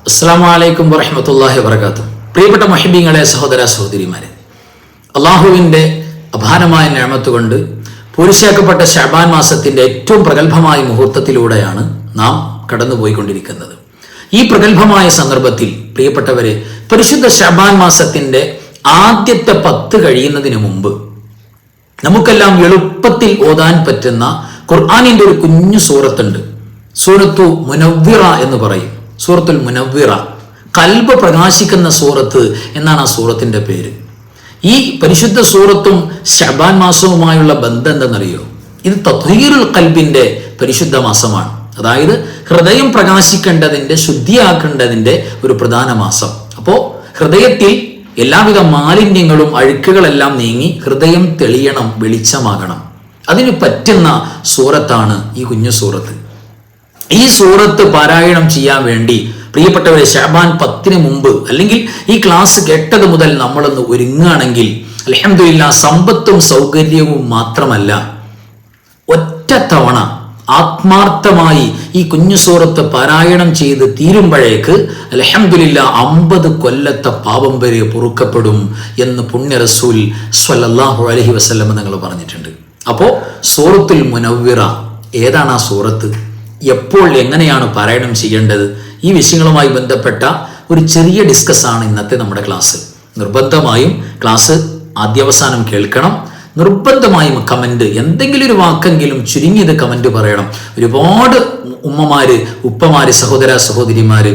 അസ്സലാമു അലൈക്കും വറഹ്മത്തുള്ളാഹി വബറകാതുഹു. പ്രിയപ്പെട്ട മുഹബ്ബീങ്ങളെ, സഹോദര സഹോദരിമാരെ, അള്ളാഹുവിൻ്റെ അപാരമായ നിഅമത്ത് കൊണ്ട് പൂരിശാക്കപ്പെട്ട ശഅബാൻ മാസത്തിന്റെ ഏറ്റവും പ്രഗത്ഭമായ മുഹൂർത്തത്തിലൂടെയാണ് നാം കടന്നുപോയിക്കൊണ്ടിരിക്കുന്നത്. ഈ പ്രഗത്ഭമായ സന്ദർഭത്തിൽ പ്രിയപ്പെട്ടവരെ, പരിശുദ്ധ ശഅബാൻ മാസത്തിന്റെ ആദ്യത്തെ 10 കഴിയുന്നതിന് മുമ്പ് നമുക്കെല്ലാം എളുപ്പത്തിൽ ഓതാൻ പറ്റുന്ന ഖുർആനിന്റെ ഒരു കുഞ്ഞു സൂറത്തുണ്ട്. സൂറത്തു മുനവ്വിറ എന്ന് പറയും. സൂറത്തുൽ മുനവ്വിറ, കൽബ് പ്രകാശിക്കുന്ന സൂറത്ത് എന്നാണ് ആ സൂറത്തിന്റെ പേര്. ഈ പരിശുദ്ധ സൂറത്തും ശഅബാൻ മാസവുമായുള്ള ബന്ധം എന്തെന്നറിയോ? ഇത് തത്വീറുൽ ഖൽബിന്റെ പരിശുദ്ധ മാസമാണ്. അതായത് ഹൃദയം പ്രകാശിക്കേണ്ടതിന്റെ, ശുദ്ധിയാക്കേണ്ടതിന്റെ ഒരു പ്രധാന മാസം. അപ്പോ ഹൃദയത്തിൽ എല്ലാവിധ മാലിന്യങ്ങളും അഴുക്കുകളെല്ലാം നീങ്ങി ഹൃദയം തെളിയണം, വെളിച്ചമാകണം. അതിന് പറ്റുന്ന സൂറത്താണ് ഈ കുഞ്ഞു സൂറത്ത്. ഈ സൂറത്ത് പാരായണം ചെയ്യാൻ വേണ്ടി പ്രിയപ്പെട്ടവരെ, ശഅബാൻ 10 മുമ്പ് അല്ലെങ്കിൽ ഈ ക്ലാസ് കേട്ടത് മുതൽ നമ്മളൊന്ന് ഒരുങ്ങുകയാണെങ്കിൽ അൽഹംദുലില്ലാഹ്, സമ്പത്തും സൗകര്യവും മാത്രമല്ല, ഒറ്റ തവണ ആത്മാർത്ഥമായി ഈ കുഞ്ഞു സൂറത്ത് പാരായണം ചെയ്ത് തീരുമ്പോഴേക്ക് അൽഹംദുലില്ലാഹ് 50 കൊല്ലത്തെ പാപം വരെ പൊറുക്കപ്പെടും എന്ന് പുണ്യ റസൂൽ സ്വല്ലല്ലാഹു അലൈഹി വസല്ലം നിങ്ങൾ പറഞ്ഞിട്ടുണ്ട്. അപ്പോ സൂറത്തുൽ മുനവ്വിറ ഏതാണ്? ആ സൂറത്ത് എപ്പോൾ, എങ്ങനെയാണ് പാരായണം ചെയ്യേണ്ടത്? ഈ വിഷയങ്ങളുമായി ബന്ധപ്പെട്ട ഒരു ചെറിയ ഡിസ്കസ് ആണ് ഇന്നത്തെ നമ്മുടെ ക്ലാസ്. നിർബന്ധമായും ക്ലാസ് ആദ്യാവസാനം കേൾക്കണം. നിർബന്ധമായും കമന്റ്, എന്തെങ്കിലും ഒരു വാക്കെങ്കിലും ചുരുങ്ങിയത് കമന്റ് പറയണം. ഒരുപാട് ഉമ്മമാര്, ഉപ്പമാര്, സഹോദര സഹോദരിമാര്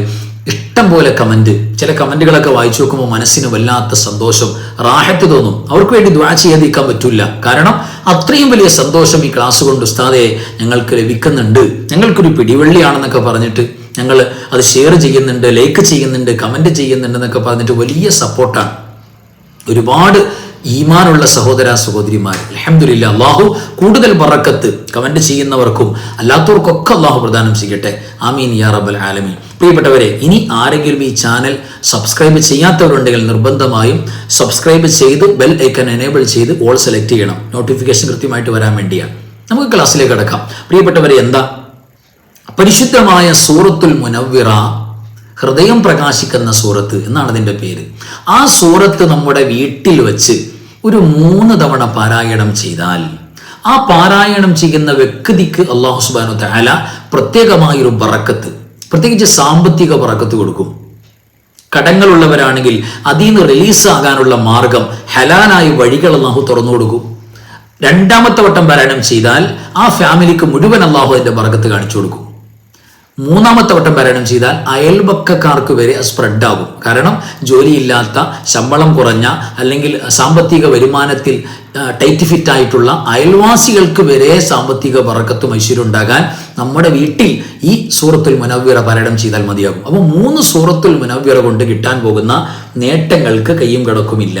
ഇഷ്ടം പോലെ കമന്റ്. ചില കമന്റുകളൊക്കെ വായിച്ചു നോക്കുമ്പോൾ മനസ്സിന് വല്ലാത്ത സന്തോഷം, റാഹത്ത് തോന്നും. അവർക്ക് വേണ്ടി ദുആ ചെയ്യാതിരിക്കാൻ പറ്റില്ല. കാരണം അത്രയും വലിയ സന്തോഷം ഈ ക്ലാസ് കൊണ്ട് ഉസ്താദെ ഞങ്ങൾക്ക് ലഭിക്കുന്നുണ്ട്, ഞങ്ങൾക്കൊരു പിടിവള്ളിയാണെന്നൊക്കെ പറഞ്ഞിട്ട് ഞങ്ങൾ അത് ഷെയർ ചെയ്യുന്നുണ്ട്, ലൈക്ക് ചെയ്യുന്നുണ്ട്, കമന്റ് ചെയ്യുന്നുണ്ട് എന്നൊക്കെ പറഞ്ഞിട്ട് വലിയ സപ്പോർട്ടാണ്. ഒരുപാട് ഈമാനുള്ള സഹോദര സഹോദരിമാർ, അൽഹംദുലില്ലാഹ്, അല്ലാഹു കൂടുതൽ ബറക്കത്ത് കമന്റ് ചെയ്യുന്നവർക്കും അല്ലാത്തവർക്കൊക്കെ അല്ലാഹു പ്രദാനം ചെയ്യട്ടെ. ആമീൻ യാ റബ്ബൽ ആലമീൻ. പ്രിയപ്പെട്ടവരെ, ഇനി ആരെങ്കിലും ഈ ചാനൽ സബ്സ്ക്രൈബ് ചെയ്യാത്തവരുണ്ടെങ്കിൽ നിർബന്ധമായും സബ്സ്ക്രൈബ് ചെയ്ത് ബെൽ ഐക്കൺ എനേബിൾ ചെയ്ത് ഓൾ സെലക്ട് ചെയ്യണം. നോട്ടിഫിക്കേഷൻ കൃത്യമായിട്ട് വരാൻ വേണ്ടിയാണ്. നമുക്ക് ക്ലാസ്സിലേക്ക് കടക്കാം. പ്രിയപ്പെട്ടവരെ, എന്താ പരിശുദ്ധമായ സൂറത്തുൽ മുനവ്വിറ, ഹൃദയം പ്രകാശിക്കുന്ന സൂറത്ത് എന്നാണ് അതിൻ്റെ പേര്. ആ സൂറത്ത് നമ്മുടെ വീട്ടിൽ വെച്ച് ഒരു 3 തവണ പാരായണം ചെയ്താൽ ആ പാരായണം ചെയ്യുന്ന വ്യക്തിക്ക് അല്ലാഹു സുബ്ഹാനഹു വ തആല പ്രത്യേകമായൊരു ബറക്കത്ത്, പ്രത്യേകിച്ച് സാമ്പത്തിക ബറക്കത്ത് കൊടുക്കും. കടങ്ങളുള്ളവരാണെങ്കിൽ അതിൽ നിന്ന് റിലീസ് ആകാനുള്ള മാർഗം, ഹലാലായ വഴികൾ അല്ലാഹു തുറന്നു കൊടുക്കും. 2ാമത്തെ വട്ടം പാരായണം ചെയ്താൽ ആ ഫാമിലിക്ക് മുഴുവൻ അല്ലാഹു അതിന്റെ ബറക്കത്ത് കാണിച്ചു കൊടുക്കും. 3ാമത്തെ വട്ടം പാരായണം ചെയ്താൽ അയൽപക്കക്കാർക്ക് വരെ സ്പ്രെഡ് ആകും. കാരണം ജോലിയില്ലാത്ത, ശമ്പളം കുറഞ്ഞ, അല്ലെങ്കിൽ സാമ്പത്തിക വരുമാനത്തിൽ ടൈറ്റ് ഫിറ്റ് ആയിട്ടുള്ള അയൽവാസികൾക്ക് വരെ സാമ്പത്തിക ബറക്കത്തും ഐശ്വര്യം ഉണ്ടാകാൻ നമ്മുടെ വീട്ടിൽ ഈ സൂറത്തുൽ മുനവ്വിറ പാരായണം ചെയ്താൽ മതിയാകും. അപ്പോൾ 3 സൂറത്തുൽ മുനവ്വിറ കൊണ്ട് കിട്ടാൻ പോകുന്ന നേട്ടങ്ങൾക്ക് കയ്യും കടക്കുമില്ല.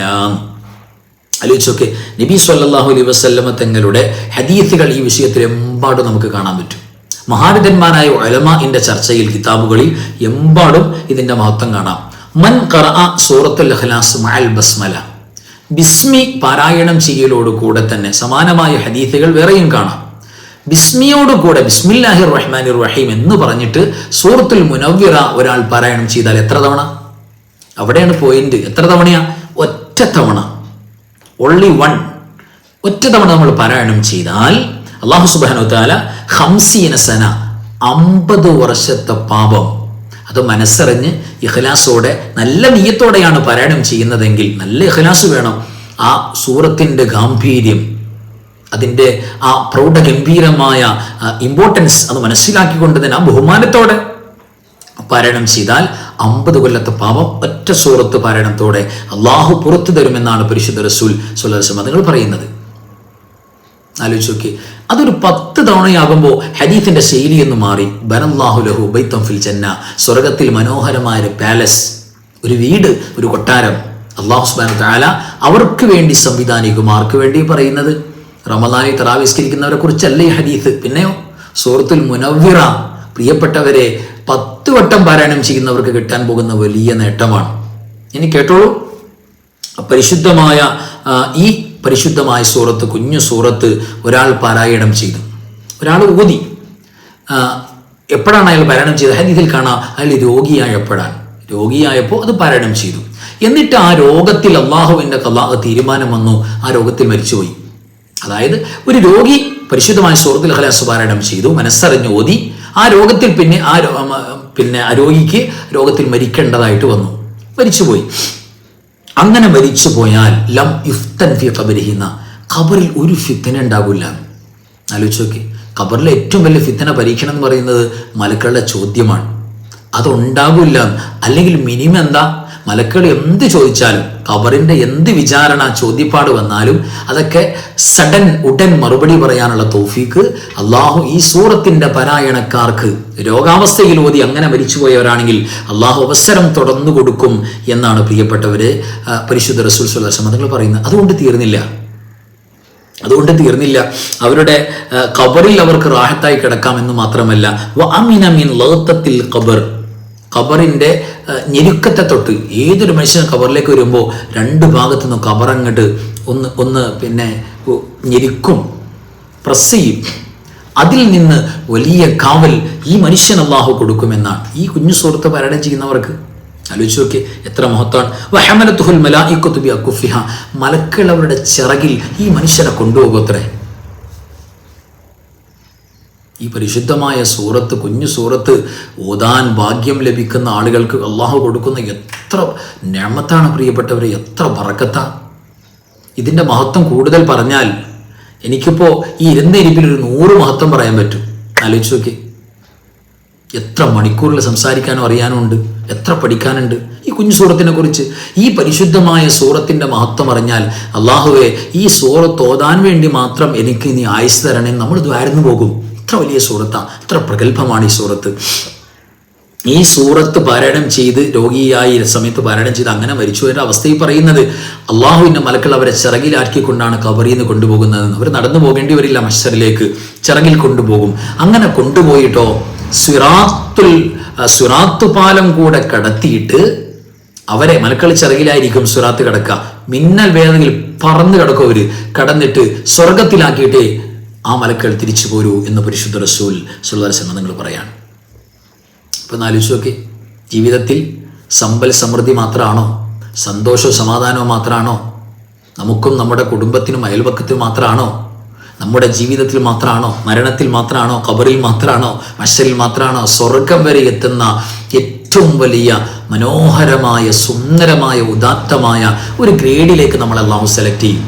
ആലോചിച്ചൊക്കെ, നബി സ്വല്ലല്ലാഹു അലൈഹി വസല്ലമ തങ്ങളുടെ ഹദീസുകൾ ഈ വിഷയത്തിൽ എമ്പാടും നമുക്ക് കാണാൻ പറ്റും. മഹാരഥന്മാരായ ഉലമാഇന്റെ ചർച്ചയിൽ, കിതാബുകളിൽ എമ്പാടും ഇതിന്റെ മഹത്വം കാണാം. മൻ ഖറഅ സൂറത്തുൽ ഇഖ്ലാസ് മഅൽ ബസ്മല, ബിസ്മി പാരായണം ചെയ്യലോട് കൂടെ തന്നെ സമാനമായ ഹദീസുകൾ വേറെയും കാണാം. ബിസ്മിയോട് കൂടെ ബിസ്മില്ലാഹിർ റഹ്മാനിർ റഹീം എന്ന് പറഞ്ഞിട്ട് സൂറത്തുൽ മുനവ്വിറ ഒരാൾ പാരായണം ചെയ്താൽ എത്ര തവണ? അവിടെയാണ് പോയിന്റ്. എത്ര തവണയാ? ഒറ്റ തവണ, ഓൺലി 1. ഒറ്റ തവണ നമ്മൾ പാരായണം ചെയ്താൽ അല്ലാഹു സുബ്ഹാനഹു വ തആല 50 സന, 50 വർഷത്തെ പാപം, അത് മനസ്സറിഞ്ഞ് ഇഖ്ലാസോടെ നല്ല നിയ്യത്തോടെയാണ് പാരായണം ചെയ്യുന്നതെങ്കിൽ, നല്ല ഇഖ്ലാസ് വേണം. ആ സൂറത്തിന്റെ ഗാംഭീര്യം, അതിൻ്റെ ആ പ്രൗഢഗംഭീരമായ ഇമ്പോർട്ടൻസ് അത് മനസ്സിലാക്കിക്കൊണ്ട് തന്നെ ആ ബഹുമാനത്തോടെ പാരായണം ചെയ്താൽ 50 കൊല്ലത്തെ പാപം ഒറ്റ സൂറത്ത് പാരായണത്തോടെ അള്ളാഹു പുറത്തു തരുമെന്നാണ് പരിശുദ്ധ റസൂൽ സ്വല്ലല്ലാഹു അലൈഹി വസല്ലം നിങ്ങൾ പറയുന്നത്. ആലോചിച്ച് നോക്കി, അതൊരു 10 തവണയാകുമ്പോൾ ഹദീസിന്റെ ശൈലി എന്ന് മാറി. ബനല്ലാഹു ലഹു ബൈത്തൻ ഫിൽ ജന്ന, സ്വർഗത്തിൽ മനോഹരമായ ഒരു പാലസ്, ഒരു വീട്, ഒരു കൊട്ടാരം അല്ലാഹു സുബ്ഹാനഹു വ തആല അവർക്ക് വേണ്ടി സംവിധാനിക്കും. ആർക്ക് വേണ്ടി പറയുന്നത്? റമദാനിൽ തറാവീഹ് നിസ്കരിക്കുന്നവരെ കുറിച്ചല്ല ഈ ഹദീസ്. പിന്നെയോ സൂറത്തുൽ മുനവ്വിറ, പ്രിയപ്പെട്ടവരെ, 10 വട്ടം പാരായണം ചെയ്യുന്നവർക്ക് കിട്ടാൻ പോകുന്ന വലിയ നേട്ടമാണ്. ഇനി കേട്ടോളൂ. ഈ പരിശുദ്ധമായ സൂറത്ത്, കുഞ്ഞു സൂറത്ത് ഒരാൾ പാരായണം ചെയ്തു, ഒരാൾ ഓതി, എപ്പോഴാണ് അയാൾ പാരായണം ചെയ്തത്? ഹദീസിൽ കാണാം, അയാൾ രോഗിയായപ്പോൾ അത് പാരായണം ചെയ്തു. എന്നിട്ട് ആ രോഗത്തിൽ അള്ളാഹുവിൻ്റെ ഖളാ തീരുമാനം വന്നു, ആ രോഗത്തിൽ മരിച്ചുപോയി. അതായത് ഒരു രോഗി പരിശുദ്ധമായ സൂറത്തുൽ ഇഖ്ലാസ് പാരായണം ചെയ്തു, മനസ്സറിഞ്ഞ് ഓതി, ആ രോഗത്തിൽ പിന്നെ ആ രോഗിക്ക് രോഗത്തിൽ മരിക്കേണ്ടതായിട്ട് വന്നു, മരിച്ചുപോയി. അങ്ങനെ മരിച്ചു പോയാൽ ലം യുഫ്തൻ ഫി ഖബരിഹി, ഖബറിൽ ഒരു ഫിത്ന ഉണ്ടാകില്ല. ആലോചിച്ച് നോക്കി, ഖബറിലെ ഏറ്റവും വലിയ ഫിത്ന പരീക്ഷണം എന്ന് പറയുന്നത് മലക്കളുടെ ചോദ്യമാണ്. അതുണ്ടാകില്ല. അല്ലെങ്കിൽ മിനിമം എന്താ, മലക്കുകൾ എന്ത് ചോദിച്ചാലും, ഖബറിന്റെ എന്ത് വിചാരണ ചോദ്യപ്പാട് വന്നാലും അതൊക്കെ ഉടൻ മറുപടി പറയാനുള്ള തൗഫീക്ക് അള്ളാഹു ഈ സൂറത്തിന്റെ പാരായണക്കാർക്ക് രോഗാവസ്ഥയിൽ ഓതി അങ്ങനെ മരിച്ചുപോയവരാണെങ്കിൽ അള്ളാഹു അവസരം തുടർന്നു കൊടുക്കും എന്നാണ് പ്രിയപ്പെട്ടവര് പരിശുദ്ധ റസൂൽ സ്വല്ലല്ലാഹു അലൈഹി വസല്ലം തങ്ങൾ പറയുന്നത്. അതുകൊണ്ട് തീർന്നില്ല. അവരുടെ ഖബറിൽ അവർക്ക് റാഹത്തായി കിടക്കാമെന്ന് മാത്രമല്ല, വഅമിന മിൻ ലഗ്തത്തിൽ ഖബർ, ഖബറിന്റെ ഞെരുക്കത്തെ തൊട്ട് ഏതൊരു മനുഷ്യൻ ഖബറിലേക്ക് വരുമ്പോൾ രണ്ട് ഭാഗത്തു നിന്നും ഖബർ അങ്ങോട്ട് ഒന്ന് ഞെരുക്കും, പ്രസ് ചെയ്യും. അതിൽ നിന്ന് വലിയ കാവൽ ഈ മനുഷ്യൻ അല്ലാഹു കൊടുക്കുമെന്നാണ് ഈ കുഞ്ഞു സൂറത്ത് പാരായണം ചെയ്യുന്നവർക്ക്. ആലോചിച്ച് നോക്കി, എത്ര മഹത്താണ്. വഹമലത്തുഹുൽ മലായികത്തു ബിഅകുഫിഹ, മലക്കുകൾ അവരുടെ ചിറകിൽ ഈ മനുഷ്യനെ കൊണ്ടുപോകത്രേ. ഈ പരിശുദ്ധമായ സൂറത്ത്, കുഞ്ഞു സൂറത്ത് ഓതാൻ ഭാഗ്യം ലഭിക്കുന്ന ആളുകൾക്ക് അള്ളാഹു കൊടുക്കുന്ന എത്ര നിഅമത്താണ് പ്രിയപ്പെട്ടവരെ, എത്ര ബറക്കത്താണ്. ഇതിൻ്റെ മഹത്വം കൂടുതൽ പറഞ്ഞാൽ എനിക്കിപ്പോൾ ഈ ഇരുന്ന ഇരിപ്പിൽ ഒരു 100 മഹത്വം പറയാൻ പറ്റും. ആലോചിച്ച് നോക്കി, എത്ര മണിക്കൂറിൽ സംസാരിക്കാനും അറിയാനും ഉണ്ട്, എത്ര പഠിക്കാനുണ്ട് ഈ കുഞ്ഞു സൂറത്തിനെ കുറിച്ച്. ഈ പരിശുദ്ധമായ സൂറത്തിൻ്റെ മഹത്വം അറിഞ്ഞാൽ, അള്ളാഹുവെ ഈ സൂറത്ത് ഓതാൻ വേണ്ടി മാത്രം എനിക്ക് നീ ആയുസ് തരണേ, നമ്മൾ ദ്വാരന്നു പോകും. എത്ര വലിയ സൂറത്താണ്, എത്ര പ്രഗത്ഭമാണ് ഈ സൂറത്ത്. ഈ സൂറത്ത് പാരായണം ചെയ്ത് രോഗിയായി സമയത്ത് പാരായണം ചെയ്ത് അങ്ങനെ മരിച്ചുപോയ അവസ്ഥയിൽ പറയുന്നത്, അള്ളാഹുവിൻ്റെ മലക്കൾ അവരെ ചിറകിലാക്കിക്കൊണ്ടാണ് ഖബറിൽ നിന്ന് കൊണ്ടുപോകുന്നത്. അവർ നടന്നു പോകേണ്ടി വരില്ല, മഹ്ശറിലേക്ക് ചിറകിൽ കൊണ്ടുപോകും. അങ്ങനെ കൊണ്ടുപോയിട്ടോ സിറാത്ത് പാലം കൂടെ കടത്തിയിട്ട് അവരെ, മലക്കൾ ചിറകിലായിരിക്കും സിറാത്ത് കിടക്കുക, മിന്നൽ വേദനയിൽ പറന്ന് കിടക്കും അവര്, കടന്നിട്ട് സ്വർഗത്തിലാക്കിയിട്ടേ ആ മലക്കൾ തിരിച്ചു പോരൂ എന്ന് പരിശുദ്ധ റസൂൽ സ്വല്ലല്ലാഹു അലൈഹി വസല്ലം നിങ്ങൾ പറയാണ്. ഇപ്പം ആലോചിച്ച് നോക്കി, ജീവിതത്തിൽ സമ്പൽ സമൃദ്ധി മാത്രമാണോ, സന്തോഷവും സമാധാനവും മാത്രമാണോ, നമുക്കും നമ്മുടെ കുടുംബത്തിനും അയൽപക്കത്തിനും മാത്രമാണോ, നമ്മുടെ ജീവിതത്തിൽ മാത്രമാണോ, മരണത്തിൽ മാത്രമാണോ, ഖബറിൽ മാത്രമാണോ, മഹ്ശറിൽ മാത്രമാണോ, സ്വർഗം വരെ എത്തുന്ന ഏറ്റവും വലിയ മനോഹരമായ സുന്ദരമായ ഉദാത്തമായ ഒരു ഗ്രേഡിലേക്ക് നമ്മളെല്ലാം സെലക്ട് ചെയ്യും.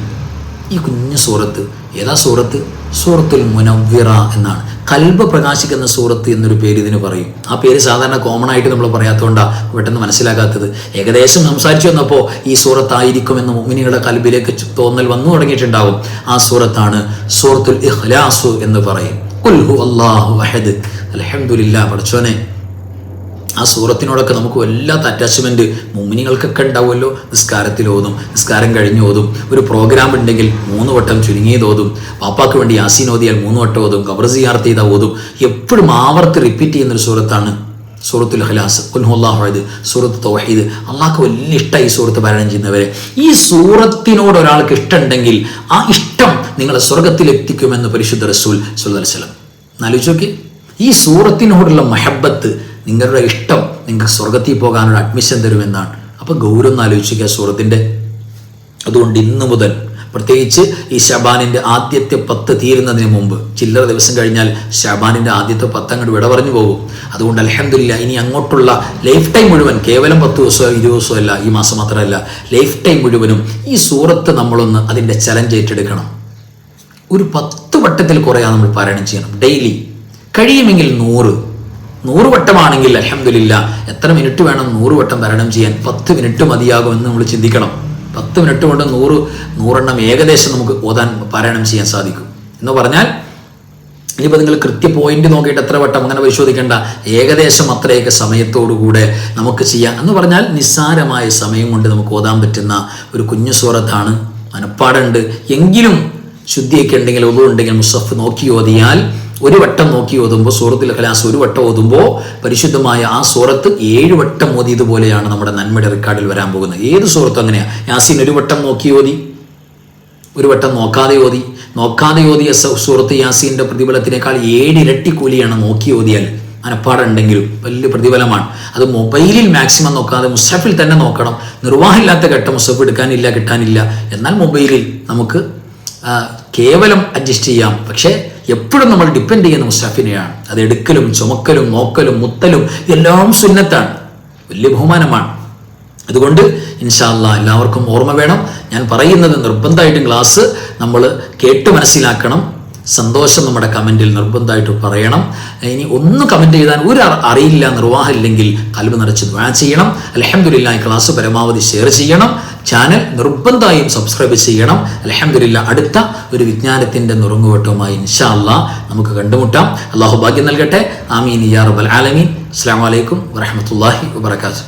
ഈ കുഞ്ഞു സൂറത്ത് ഏതാ സൂറത്ത്? സൂറത്തുൽ മുനവ്വിറ എന്നാണ്. കൽബ് പ്രകാശിക്കുന്ന സൂറത്ത് എന്നൊരു പേര് ഇതിന് പറയും. ആ പേര് സാധാരണ കോമൺ ആയിട്ട് നമ്മൾ പറയാത്തതുകൊണ്ടാണ് പെട്ടെന്ന് മനസ്സിലാക്കാത്തത്. ഏകദേശം സംസാരിച്ചു വന്നപ്പോൾ ഈ സൂറത്തായിരിക്കുമെന്ന് മുഅ്മിനീങ്ങളുടെ കൽബിലേക്ക് തോന്നൽ വന്നു തുടങ്ങിയിട്ടുണ്ടാവും. ആ സൂറത്താണ് സൂറത്തുൽ ഇഖ്ലാസ് എന്ന് പറയും. ഖുൽ ഹുവല്ലാഹു അഹദ്, അൽഹംദുലില്ലാ. പഠിച്ചോനെ, ആ സൂറത്തിനോടൊക്കെ നമുക്ക് വല്ലാത്ത അറ്റാച്ച്മെന്റ് മുഅ്മിനീങ്ങൾക്കൊക്കെ ഉണ്ടാവുമല്ലോ. നിസ്കാരത്തിൽ ഓതും, നിസ്കാരം കഴിഞ്ഞ് ഓതും, ഒരു പ്രോഗ്രാം ഉണ്ടെങ്കിൽ 3 വട്ടം ചുരുങ്ങിയത് ഓതും, പാപ്പാക്ക് വേണ്ടി യാസീൻ ഓതിയാൽ 3 വട്ടം ഓതും, ഖബർ സിയാറത്ത് ചെയ്താൽ ഓതും. എപ്പോഴും ആവർത്തി റിപ്പീറ്റ് ചെയ്യുന്നൊരു സൂറത്താണ് സൂറത്തുൽ ഇഖ്ലാസ്, ഖുൽ ഹുവല്ലാഹു അഹദ്, സൂറത്ത് തൗഹീദ്. അള്ളാഹ്ക്ക് വലിയ ഇഷ്ടമായി ഈ സൂറത്ത് പാരായണം ചെയ്യുന്നവരെ. ഈ സൂറത്തിനോട് ഒരാൾക്ക് ഇഷ്ടമുണ്ടെങ്കിൽ ആ ഇഷ്ടം നിങ്ങളെ സ്വർഗത്തിലെത്തിക്കുമെന്ന് പരിശുദ്ധ റസൂൽ സ്വല്ലല്ലാഹു അലൈഹി വസല്ലം. ആലോചിച്ച് നോക്കി, ഈ സൂറത്തിനോടുള്ള മഹബത്ത്, നിങ്ങളുടെ ഇഷ്ടം നിങ്ങൾക്ക് സ്വർഗത്തിൽ പോകാനുള്ള അഡ്മിഷൻ തരുമെന്നാണ്. അപ്പോൾ ഗൗരവം ആലോചിക്കുക സൂറത്തിൻ്റെ. അതുകൊണ്ട് ഇന്ന് മുതൽ, പ്രത്യേകിച്ച് ഈ ശഅബാനിൻ്റെ ആദ്യത്തെ 10 തീരുന്നതിന് മുമ്പ്, ചില്ലറ ദിവസം കഴിഞ്ഞാൽ ശഅബാനിൻ്റെ ആദ്യത്തെ 10 അങ്ങോട്ട് വിട പറഞ്ഞു പോകും. അതുകൊണ്ട് അൽഹംദുലില്ലാ, ഇനി അങ്ങോട്ടുള്ള ലൈഫ് ടൈം മുഴുവൻ, കേവലം 10 ദിവസമോ 20 ദിവസമോ അല്ല, ഈ മാസം മാത്രമല്ല, ലൈഫ് ടൈം മുഴുവനും ഈ സൂറത്ത് നമ്മളൊന്ന് അതിൻ്റെ ചലഞ്ച് ഏറ്റെടുക്കണം. ഒരു 10 വട്ടത്തിൽ കുറയാതെ നമ്മൾ പാരായണം ചെയ്യണം ഡെയിലി. കഴിയുമെങ്കിൽ 100 വട്ടമാണെങ്കിൽ അൽഹംദുലില്ലാ. എത്ര മിനിറ്റ് വേണം 100 വട്ടം പാരായണം ചെയ്യാൻ? 10 മിനിറ്റ് മതിയാകുമെന്ന് നമ്മൾ ചിന്തിക്കണം. 10 മിനിറ്റ് കൊണ്ട് 100 എണ്ണം ഏകദേശം നമുക്ക് ഓതാൻ പാരായണം ചെയ്യാൻ സാധിക്കും എന്ന് പറഞ്ഞാൽ, ഇനിയിപ്പോൾ നിങ്ങൾ കൃത്യ പോയിന്റ് നോക്കിയിട്ട് എത്ര വട്ടം അങ്ങനെ പരിശോധിക്കേണ്ട, ഏകദേശം അത്രയൊക്കെ സമയത്തോടുകൂടെ നമുക്ക് ചെയ്യാം എന്ന് പറഞ്ഞാൽ നിസ്സാരമായ സമയം കൊണ്ട് നമുക്ക് ഓതാൻ പറ്റുന്ന ഒരു കുഞ്ഞു സൂറത്താണ്. മനപ്പാടുണ്ട് എങ്കിലും ശുദ്ധിയൊക്കെ ഉണ്ടെങ്കിൽ, ഒന്നും ഉണ്ടെങ്കിൽ മുസഫ് നോക്കി ഓതിയാൽ, 1 വട്ടം നോക്കി ഓതുമ്പോൾ സൂറത്തുൽ ഇഖ്ലാസ് 1 വട്ടം ഓതുമ്പോൾ പരിശുദ്ധമായ ആ സൂറത്ത് 7 വട്ടം ഓതിയതുപോലെയാണ് നമ്മുടെ നന്മയുടെ റെക്കോർഡിൽ വരാൻ പോകുന്നത്. ഏത് സൂറത്തും അങ്ങനെയാണ്. യാസീൻ 1 വട്ടം നോക്കി ഓതി, 1 വട്ടം നോക്കാതെ ഓതിയ സൂറത്ത് യാസീൻ്റെ പ്രതിഫലത്തിനേക്കാൾ 7 ഇരട്ടി കൂലിയാണ് നോക്കി ഓതിയാൽ. മനപ്പാടുണ്ടെങ്കിലും വലിയ പ്രതിഫലമാണ്. അത് മൊബൈലിൽ മാക്സിമം നോക്കാതെ മുസ്ഹഫിൽ തന്നെ നോക്കണം. നിർവാഹമില്ലാത്ത ഘട്ടം മുസ്ഹഫ് എടുക്കാനില്ല കിട്ടാനില്ല, എന്നാൽ മൊബൈലിൽ നമുക്ക് കേവലം അഡ്ജസ്റ്റ് ചെയ്യാം. പക്ഷേ എപ്പോഴും നമ്മൾ ഡിപ്പെൻഡ് ചെയ്യുന്ന മുസ്ഹഫിനെയാണ്. അത് എടുക്കലും ചുമക്കലും നോക്കലും മുത്തലും എല്ലാം സുന്നത്താണ്, വലിയ ബഹുമാനമാണ്. അതുകൊണ്ട് ഇൻഷാ അല്ലാഹ് എല്ലാവർക്കും ഓർമ്മ വേണം. ഞാൻ പറയുന്നത് നിർബന്ധമായിട്ടും ക്ലാസ് നമ്മൾ കേട്ട് മനസ്സിലാക്കണം. സന്തോഷം നമ്മുടെ കമൻറ്റിൽ നിർബന്ധമായിട്ട് പറയണം. ഇനി ഒന്ന് കമൻറ്റ് ചെയ്താൽ ഒരു അറിയില്ല, നിർവാഹമില്ലെങ്കിൽ കൽബ് നിറച്ച് ദുആ ചെയ്യണം. അൽഹംദുലില്ലാഹ് ക്ലാസ് പരമാവധി ഷെയർ ചെയ്യണം. ചാനൽ നിർബന്ധമായും സബ്സ്ക്രൈബ് ചെയ്യണം. അൽഹംദുലില്ലാഹ് അടുത്ത ഒരു വിജ്ഞാനത്തിൻ്റെ നുറുങ്ങുവെട്ടുമായി ഇൻഷാ അല്ലാഹ് നമുക്ക് കണ്ടുമുട്ടാം. അല്ലാഹു ഭാഗ്യം നൽകട്ടെ. ആമീൻ യാ റബ്ബൽ ആലമീൻ. അസ്സലാമു അലൈക്കും വറഹ്മത്തുള്ളാഹി വബറകാതുഹു.